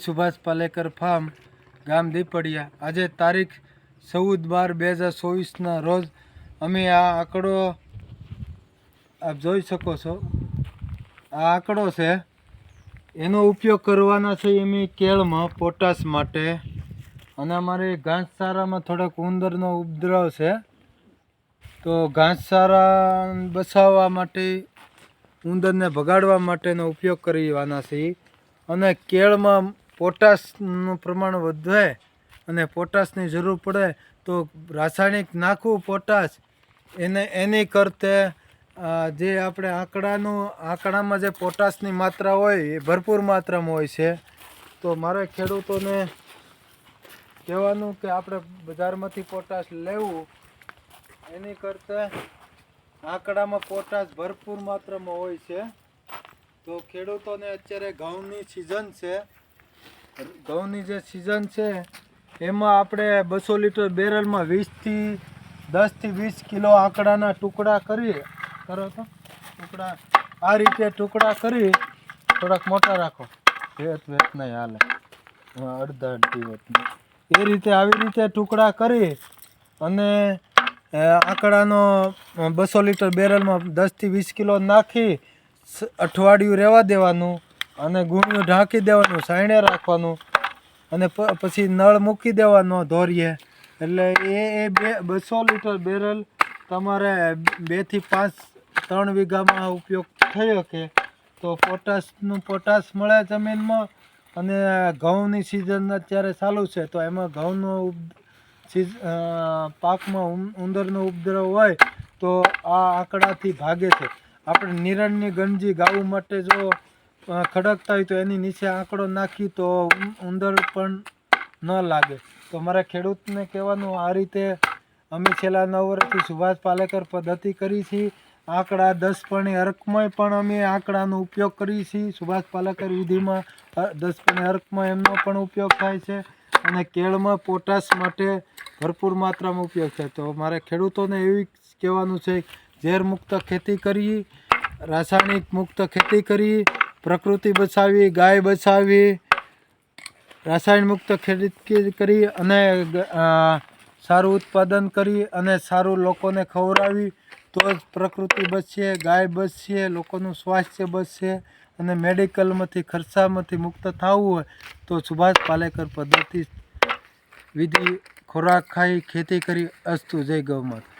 Subhash Palekar farm ગામ દીપડિયા. આજે તારીખ 14/12/2024 રોજ અમે આ આંકડો આપ જોઈ શકો છો. આ આંકડો છે એનો ઉપયોગ કરવાના છે અમે કેળમાં પોટાશ માટે. અને અમારે ઘાસચારામાં થોડોક ઉંદરનો ઉપદ્રવ છે, તો ઘાસચારા બચાવવા માટે ઉંદરને ભગાડવા માટેનો ઉપયોગ કરવાના છે. અને કેળમાં પોટાશનું પ્રમાણ વધે અને પોટાશની જરૂર પડે તો રાસાયણિક નાખવું પોટાશ એની કરતે જે આપણે આંકડામાં જે પોટાશની માત્રા હોય એ ભરપૂર માત્રામાં હોય છે. તો મારે ખેડૂતોને કહેવાનું કે આપણે બજારમાંથી પોટાશ લેવું એની કરતાં આંકડામાં પોટાશ ભરપૂર માત્રામાં હોય છે. તો ખેડૂતોને અત્યારે ઘઉંની સિઝન છે, ઘઉંની જે સિઝન છે એમાં આપણે 200 લીટર બેરલમાં 10-20 કિલો આંકડાના ટુકડા કરો તો ટુકડા આ રીતે ટુકડા કરી થોડાક મોટા રાખો, વેત નહીં હાલે, અડધી એ રીતે આવી રીતે ટુકડા કરી અને આંકડાનો 200 લીટર બેરલમાં 10-20 કિલો નાખી અઠવાડિયું રહેવા દેવાનું અને ગુણિયું ઢાંકી દેવાનું, સાઈણે રાખવાનું અને પછી નળ મૂકી દેવાનો ધોરીએ. એટલે એ 200 લીટર બેરલ તમારે 2 થી 3 વીઘામાં ઉપયોગ થઈ શકે. તો પોટાશ મળે જમીનમાં. અને ઘઉંની સિઝન અત્યારે ચાલુ છે, તો એમાં ઘઉંનો પાકમાં ઉંદરનો ઉપદ્રવ હોય તો આ આંકડાથી ભાગે છે. આપણે નિરણની ગંજી ગાવું માટે જો ખડકતા હોય તો એની નીચે આંકડો નાખી તો ઉંદર પણ ન લાગે. તો મારા ખેડૂતને કહેવાનું, આ રીતે અમે છેલ્લા 9 વર્ષથી સુભાષ પાલેકર પદ્ધતિ કરી છે. આંકડા 10 પણી અર્કમાં પણ અમે આંકડાનો ઉપયોગ કરીએ છીએ. સુભાષ પાલેકર વિધિમાં 10 પણી અર્કમાં એમનો પણ ઉપયોગ થાય છે. અને કેળમાં પોટાશ માટે ભરપૂર માત્રામાં ઉપયોગ થાય. તો મારે ખેડૂતોને એવી કહેવાનું છે, ઝેર મુક્ત ખેતી કરી, રાસાયણિક મુક્ત ખેતી કરી, પ્રકૃતિ બચાવી, ગાય બચાવી, રાસાયણ મુક્ત ખેતી કરી અને સારું ઉત્પાદન કરી અને સારું લોકોને ખવડાવી તો જ પ્રકૃતિ બચશે, ગાય બચશે, લોકોનું સ્વાસ્થ્ય બચશે. અને મેડિકલમાંથી ખર્ચામાંથી મુક્ત થવું હોય તો સુભાષ પાલેકર પદ્ધતિ વિધિ ખોરાક ખાઈ ખેતી કરી. અસ્તુ. જય ગૌ માતા.